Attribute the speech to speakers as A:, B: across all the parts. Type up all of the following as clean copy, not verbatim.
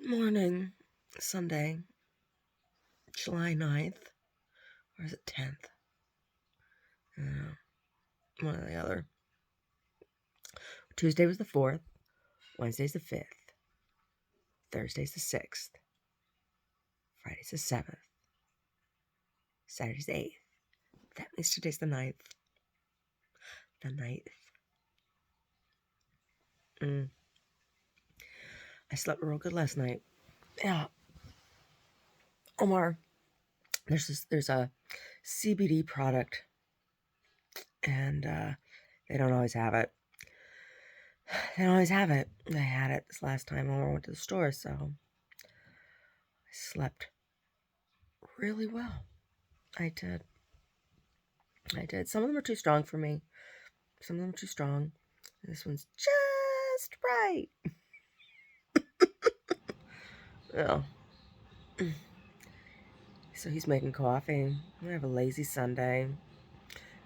A: Morning, Sunday, July 9th, or is it 10th? I don't know, one or the other. Tuesday was the 4th, Wednesday's the 5th, Thursday's the 6th, Friday's the 7th, Saturday's the 8th. That means today's the 9th. The 9th. I slept real good last night. Yeah. Omar, there's a CBD product, and they don't always have it. They don't always have it. They had it this last time Omar went to the store, so I slept really well. I did. Some of them are too strong for me. Some of them are too strong. This one's just right. Oh. So he's making coffee. I'm gonna have a lazy Sunday.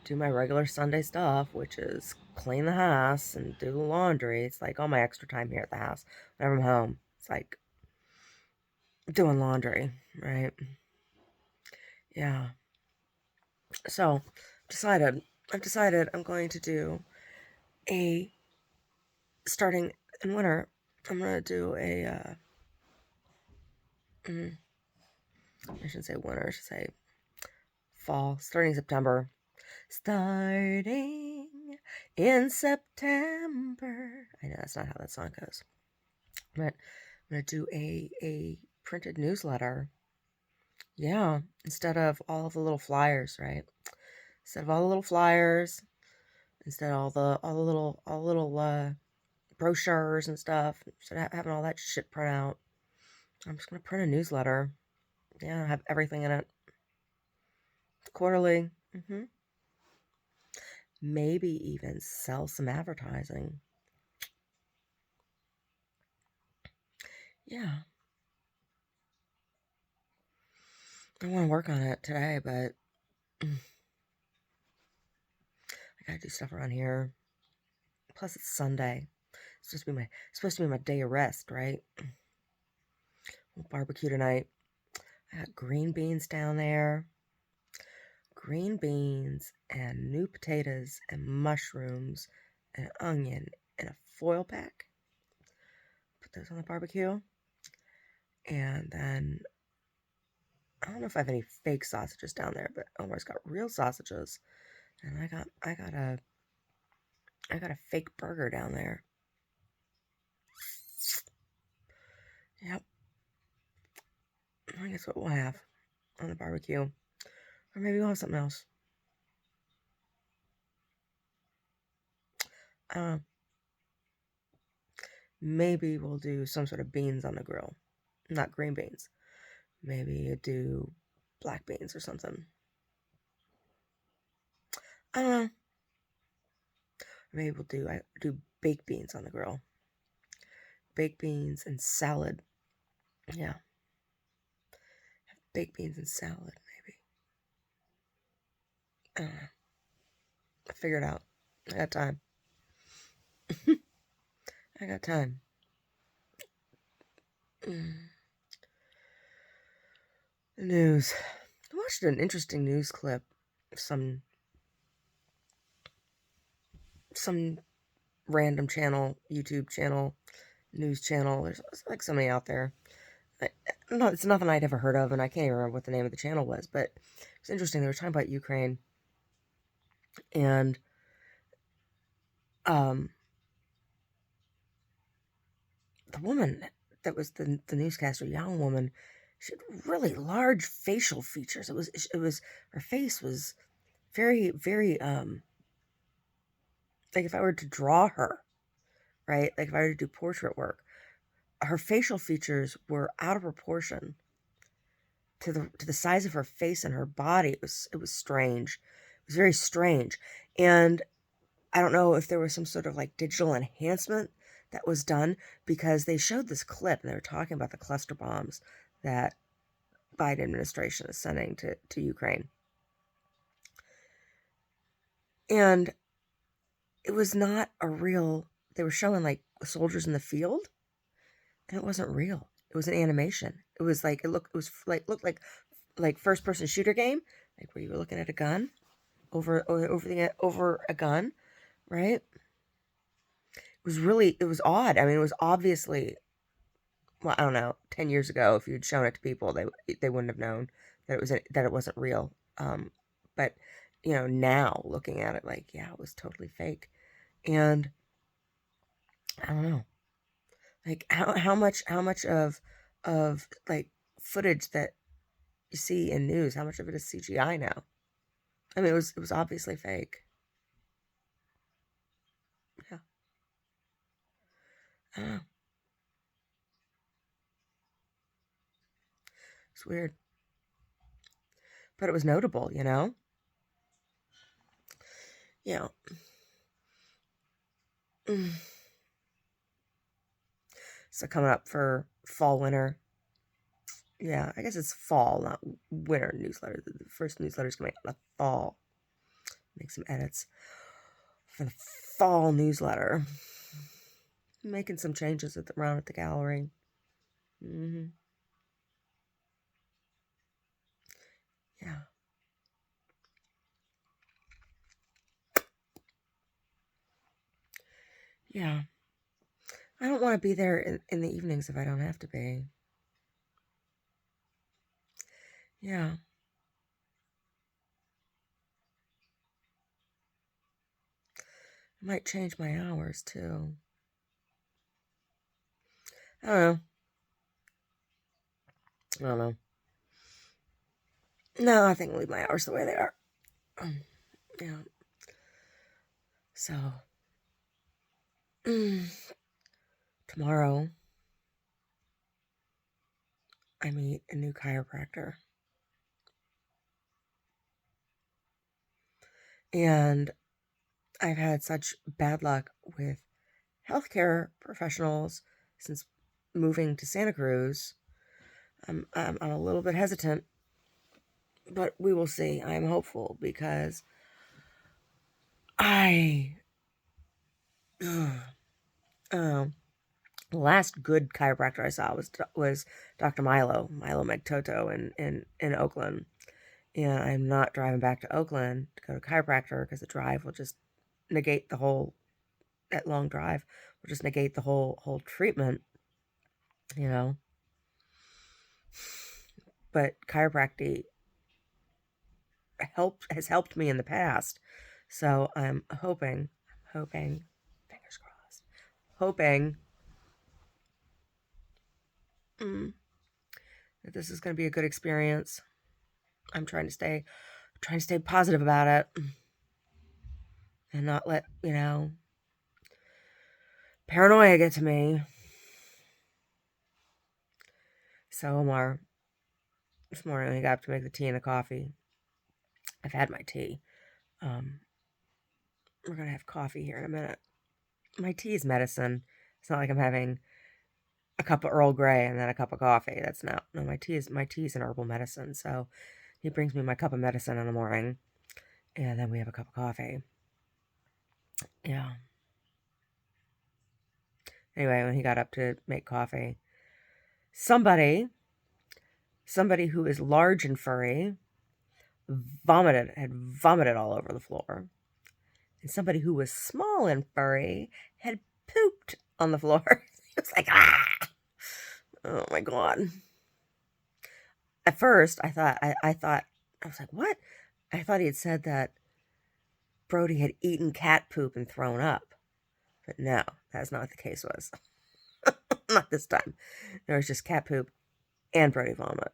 A: Do my regular Sunday stuff, which is clean the house and do the laundry. It's like all my extra time here at the house. Whenever I'm home, it's like doing laundry, right? Yeah. So I've decided I'm going to do starting in winter, I'm going to do I shouldn't say winter, I should say fall, starting September. Starting in September. I know that's not how that song goes. But I'm going to do a printed newsletter. Yeah, instead of all of the little flyers, right? Instead of all the little flyers, instead of all the little brochures and stuff, instead of having all that shit print out, I'm just going to print a newsletter. Yeah, have everything in it. Quarterly. Maybe even sell some advertising. Yeah. I want to work on it today, but I gotta do stuff around here. Plus, it's Sunday. It's supposed to be my day of rest, right? We'll barbecue tonight. I got green beans down there. Green beans and new potatoes and mushrooms and an onion in a foil pack. Put those on the barbecue. And then I don't know if I have any fake sausages down there, but Omar's got real sausages. And I got a fake burger down there. Yep. I guess what we'll have on the barbecue. Or maybe we'll have something else. I don't know. Maybe we'll do some sort of beans on the grill. Not green beans. Maybe do black beans or something. I don't know. Maybe we'll do baked beans on the grill. Baked beans and salad. Yeah. Have baked beans and salad, maybe. I don't know. I'll figure it out. I got time. I got time. The news. I watched an interesting news clip. Some random channel, YouTube channel, news channel. There's like so many out there. No, it's nothing I'd ever heard of, and I can't even remember what the name of the channel was, but it's interesting. They were talking about Ukraine, and the woman that was the newscaster, young woman, she had really large facial features. It was her face was very, very like if I were to draw her, right? Like if I were to do portrait work, her facial features were out of proportion to the size of her face and her body. It was strange. It was very strange. And I don't know if there was some sort of like digital enhancement that was done, because they showed this clip and they were talking about the cluster bombs that Biden administration is sending to Ukraine. And it was not a real, they were showing like soldiers in the field, and it wasn't real. It was an animation. It was like looked like first person shooter game, like where you were looking at a gun over a gun, right? It was odd. I mean, it was obviously, well, I don't know, 10 years ago, if you'd shown it to people, they wouldn't have known that it wasn't real. But now looking at it, like, yeah, it was totally fake. And I don't know, like how much of like footage that you see in news, how much of it is CGI now? I mean, it was obviously fake. Yeah, I don't know. It's weird, but it was notable, Yeah. Mm. So coming up for fall, winter. Yeah, I guess it's fall, not winter newsletter. The first newsletter's coming out in the fall. Make some edits for the fall newsletter. Making some changes around at the gallery. Hmm. Yeah. Yeah. I don't want to be there in the evenings if I don't have to be. Yeah. I might change my hours too. I don't know. I don't know. No, I think I'll leave my hours the way they are. Yeah. So, tomorrow I meet a new chiropractor. And I've had such bad luck with healthcare professionals since moving to Santa Cruz. I'm a little bit hesitant, but we will see. I'm hopeful because I, the last good chiropractor I saw was Dr. Milo Megtoto in Oakland, and I'm not driving back to Oakland to go to chiropractor because the drive will just negate the whole that long drive will just negate the whole treatment, you know. But chiropractic has helped me in the past, so I'm hoping, fingers crossed, hoping mm, that this is going to be a good experience. I'm trying to stay positive about it and not let paranoia get to me. So Omar, this morning I got up to make the tea and the coffee. I've had my tea. Um, we're gonna have coffee here in a minute. My tea is medicine. It's not like I'm having a cup of Earl Grey and then a cup of coffee. That's not. No, my tea is an herbal medicine. So he brings me my cup of medicine in the morning, and then we have a cup of coffee. Yeah. Anyway, when he got up to make coffee, somebody who is large and furry had vomited all over the floor, and somebody who was small and furry had pooped on the floor. It was like, ah, oh my god. At first, I was like, what? I thought he had said that Brody had eaten cat poop and thrown up, but no, that's not what the case was. Not this time. There was just cat poop and Brody vomit.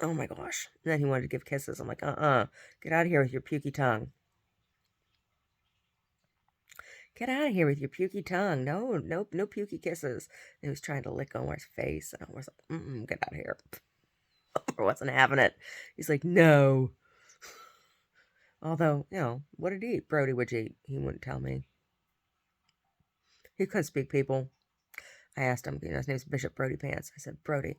A: Oh my gosh. And then he wanted to give kisses. I'm like, get out of here with your pukey tongue. Get out of here with your pukey tongue. No pukey kisses. And he was trying to lick Omar's face, and I was like, get out of here. Omar wasn't having it. He's like, no. Although, what did he eat? Brody would eat. He wouldn't tell me. He couldn't speak people. I asked him, his name's Bishop Brody Pants. I said, Brody,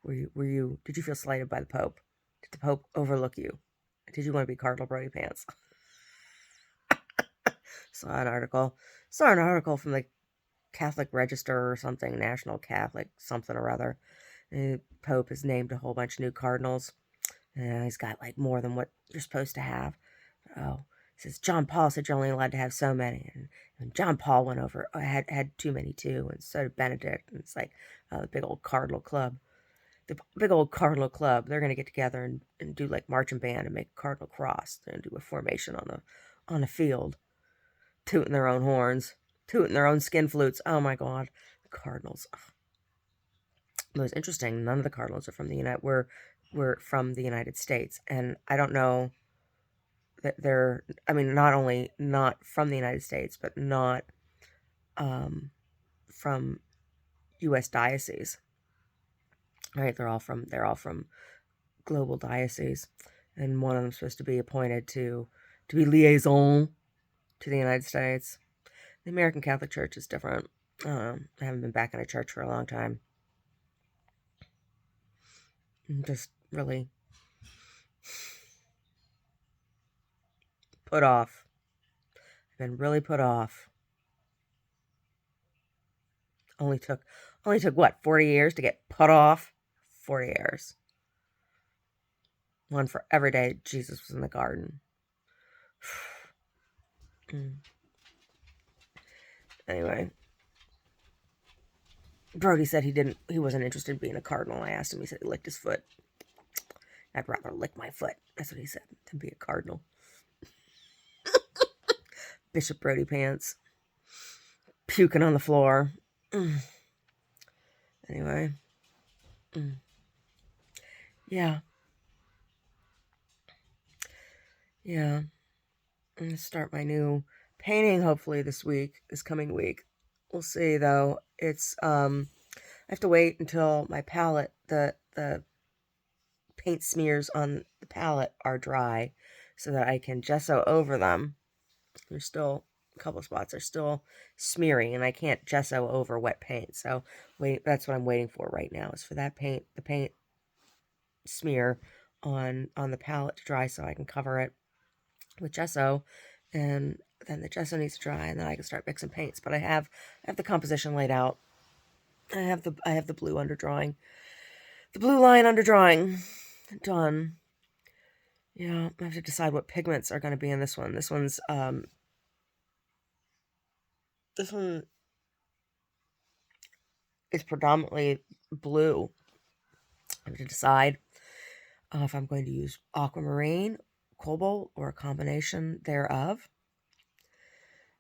A: did you feel slighted by the Pope? Did the Pope overlook you? Did you want to be Cardinal Brody Pants? Saw an article from Catholic Register or something, National Catholic something or other. The Pope has named a whole bunch of new cardinals. And he's got like more than what you're supposed to have. Oh, he says John Paul said you're only allowed to have so many, and John Paul went over had too many too, and so did Benedict. And it's like the big old cardinal club. The big old cardinal club. They're gonna get together and do like marching band and make a cardinal cross and do a formation on the field, tooting their own horns, tooting their own skin flutes. Oh my God, the Cardinals. It was interesting. None of the Cardinals are from the were from the United States, and I don't know that they're. I mean, not only not from the United States, but not from U.S. diocese. Right? They're all from global diocese, and one of them's supposed to be appointed to be liaison to the United States. The American Catholic Church is different. I haven't been back in a church for a long time. I'm just really put off. I've been really put off. Only took what, 40 years to get put off? 40 years. One for every day Jesus was in the garden. Anyway, Brody said he wasn't interested in being a cardinal. I asked him, he said he licked his foot. I'd rather lick my foot, that's what he said, than be a cardinal. Bishop Brody pants. Puking on the floor. Anyway. Yeah. Yeah. I'm going to start my new painting hopefully this coming week. We'll see though. It's I have to wait until my palette, the paint smears on the palette are dry so that I can gesso over them. There's still a couple spots are still smeary and I can't gesso over wet paint. So that's what I'm waiting for right now, is for the paint smear on the palette to dry so I can cover it with gesso, and then the gesso needs to dry and then I can start mixing paints. But I have the composition laid out. I have the blue underdrawing. The blue line underdrawing done. Yeah, I have to decide what pigments are going to be in this one. This one is predominantly blue. I have to decide if I'm going to use aquamarine, cobalt, or a combination thereof.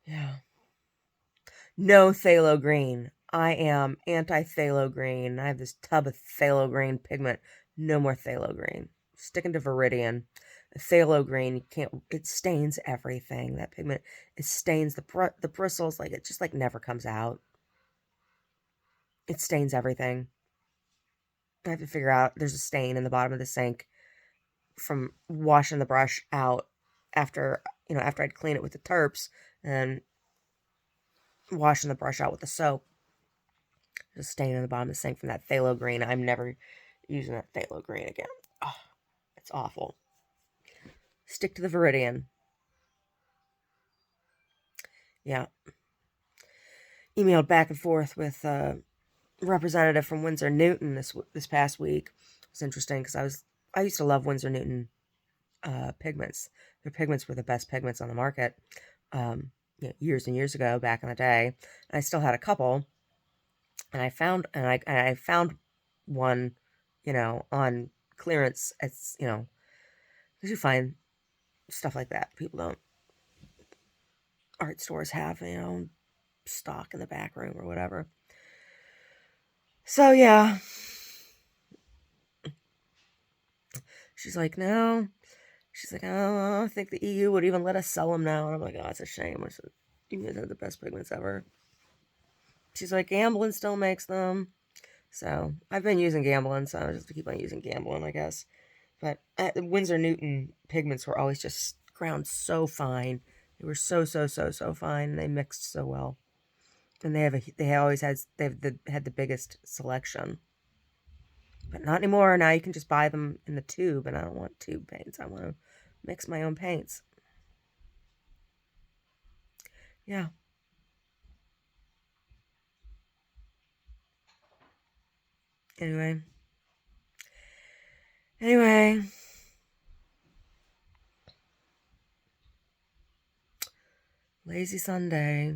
A: Yeah. No phthalo green. I am anti-phthalo green. I have this tub of phthalo green pigment. No more phthalo green. Sticking to Viridian. Phthalo green, you can't. It stains everything. That pigment, it stains the bristles. Like, it just like never comes out. It stains everything. I have to figure out. There's a stain in the bottom of the sink from washing the brush out after I'd clean it with the terps and washing the brush out with the soap. There's a stain in the bottom of the sink from that phthalo green. I'm never using that phthalo green again. Oh, it's awful. Stick to the Viridian. Yeah. Emailed back and forth with a representative from Winsor Newton this past week. It was interesting because I used to love Winsor Newton pigments. Their pigments were the best pigments on the market years and years ago, back in the day. And I still had a couple, and I found one, on clearance. It's because you find stuff like that art stores have stock in the back room or whatever. So yeah, she's like, no. She's like, oh, I think the EU would even let us sell them now. And I'm like, oh, it's a shame. I said, you guys have the best pigments ever. She's like, Gamblin still makes them. So I've been using Gamblin, so I just keep on using Gamblin, I guess. But Winsor Newton pigments were always just ground so fine. They were so fine. And they mixed so well. And they had the biggest selection. But not anymore. Now you can just buy them in the tube, and I don't want tube paints. I want to mix my own paints. Yeah. Anyway. Lazy Sunday.